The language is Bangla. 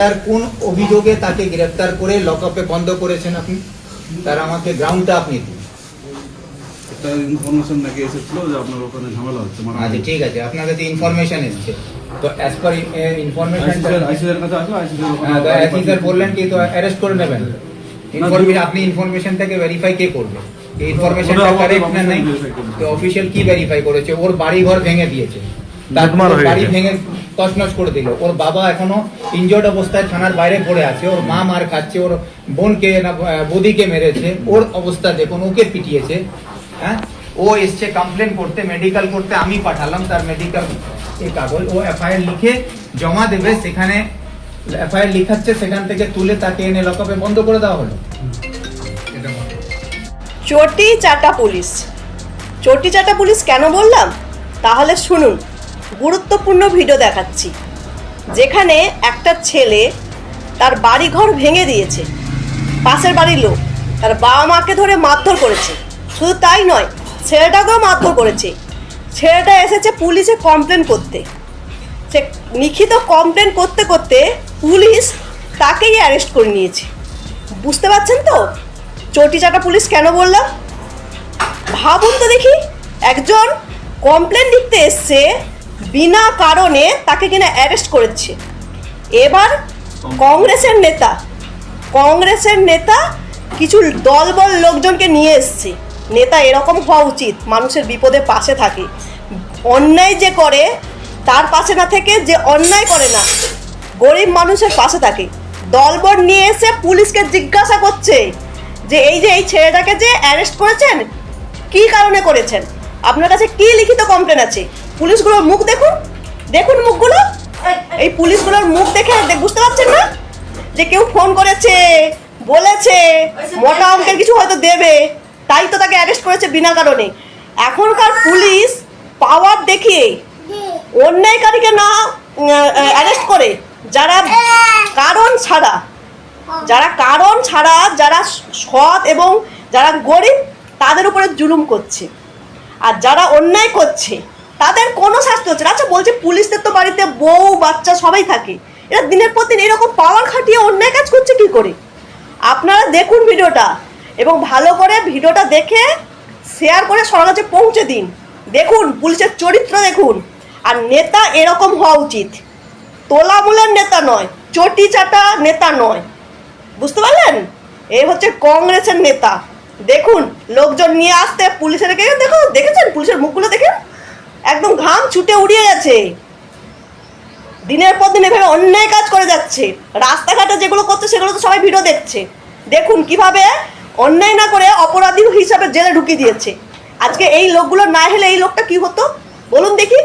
তার কোন অভিযোগে তাকে গ্রেফতার করে লকআপে বন্ধ করেছেন আপনি? তার আমাকে গ্রাউন্ডটা আপনি দিন। একটা ইনফরমেশন নাকি এসেছিল যে আপনার ওখানে ঝামেলা হচ্ছে। আচ্ছা ঠিক আছে, আপনার কাছে ইনফরমেশন এসেছে, তো অ্যাজ পার ইনফরমেশন আইসিআর কাছে আসলো, আইসি স্যার বললেন কি তো অ্যারেস্ট করে নেবেন। ইনফরমেশন আপনি ইনফরমেশনটাকে ভেরিফাই কে করবে? এই ইনফরমেশনটা কারেক্ট না নাই? তো অফিশিয়াল কি ভেরিফাই করেছে? ওর বাড়ি ঘর ভেঙে দিয়েছে, তার বাড়ি ভেঙে তছনছ করে দিল। ওর বাবা এখনো ইনজর্ড অবস্থায় থানার বাইরে পড়ে আছে, ওর মা মার খাচ্ছে, ওর বোনকে না বৌদিকে মেরেছে, ওর অবস্থা দেখুন, ওকে পিটিয়েছে। হ্যাঁ, ও এসছে কমপ্লেন করতে, মেডিকেল করতে, আমি পাঠালাম তার মেডিকেল কাগজ। ও এফআইআর লিখে জমা দেবে, সেখানে এফআইআর লিখাচ্ছে, সেখান থেকে তুলে তাকে এনে লকআপে বন্ধ করে দেওয়া হলো। চটি চাটা পুলিশ, চটি চাটা পুলিশ কেন বললাম তাহলে শুনুন। গুরুত্বপূর্ণ ভিডিও দেখাচ্ছি, যেখানে একটা ছেলে তার বাড়ি ঘর ভেঙে দিয়েছে, পাশের বাড়ির লোক তার বাবা মাকে ধরে মারধর করেছে। শুধু তাই নয়, ছেলেটাকেও মারধর করেছে। ছেলেটা এসেছে পুলিশে কমপ্লেন করতে, সে লিখিত কমপ্লেন করতে করতে পুলিশ তাকেই অ্যারেস্ট করে নিয়েছে। বুঝতে পারছেন তো চটি চাটা পুলিশ কেন বললাম? ভাবুন তো দেখি, একজন কমপ্লেন লিখতে এসছে, বিনা কারণে তাকে কিনা অ্যারেস্ট করেছে। এবার কংগ্রেসের নেতা কিছু দলবল লোকজনকে নিয়ে এসছে। নেতা এরকম হওয়া উচিত, মানুষের বিপদে পাশে থাকে, অন্যায় যে করে তার পাশে না থেকে যে অন্যায় করে না, গরিব মানুষের পাশে থাকে। দলবল নিয়ে এসে পুলিশকে জিজ্ঞাসা করছে যে এই ছেলেটাকে যে অ্যারেস্ট করেছেন কী কারণে করেছেন, আপনার কাছে কি লিখিত কমপ্লেন আছে? পুলিশগুলোর মুখ দেখুন, দেখুন মুখগুলো। এই পুলিশগুলোর মুখ দেখে বুঝতে পারছেন না যে কেউ ফোন করেছে, বলেছে মোটা অঙ্কের কিছু হয়তো দেবে, তাই তো তাকে অ্যারেস্ট করেছে বিনা কারণে। এখনকার পুলিশ পাওয়ার দেখিয়ে অন্যায়কারীকে না অ্যারেস্ট করে, যারা কারণ ছাড়া যারা সৎ এবং যারা গরিব তাদের উপরে জুলুম করছে, আর যারা অন্যায় করছে তাদের কোনো শাস্তি হচ্ছে না। আচ্ছা বলছে পুলিশদের তো বাড়িতে বউ বাচ্চা সবাই থাকে, এরা দিনের পর দিন এরকম পাওয়ার খাটিয়ে অন্যায় কাজ করছে কি করে? আপনারা দেখুন ভিডিওটা, এবং ভালো করে ভিডিওটা দেখে শেয়ার করে সবার কাছে পৌঁছে দিন। দেখুন পুলিশের চরিত্র দেখুন। আর নেতা এরকম হওয়া উচিত, তোলামূলের নেতা নয়, চটি চাটা নেতা নয়। বুঝতে পারলেন? এই হচ্ছে কংগ্রেসের নেতা। দেখুন লোকজন নিয়ে আসতে পুলিশের দেখেছেন পুলিশের মুখগুলো দেখেন, একদম ঘাম ছুটে উড়িয়ে গেছে। দিনের পর দিন এভাবে অন্যায় কাজ করে যাচ্ছে, রাস্তাঘাটে যেগুলো করছে সেগুলো তো সবাই ভিডিও দেখছে। দেখুন কিভাবে অন্যায় না করে অপরাধী হিসাবে জেলে ঢুকিয়ে দিয়েছে। আজকে এই লোকগুলো না হলে এই লোকটা কি হতো বলুন দেখি?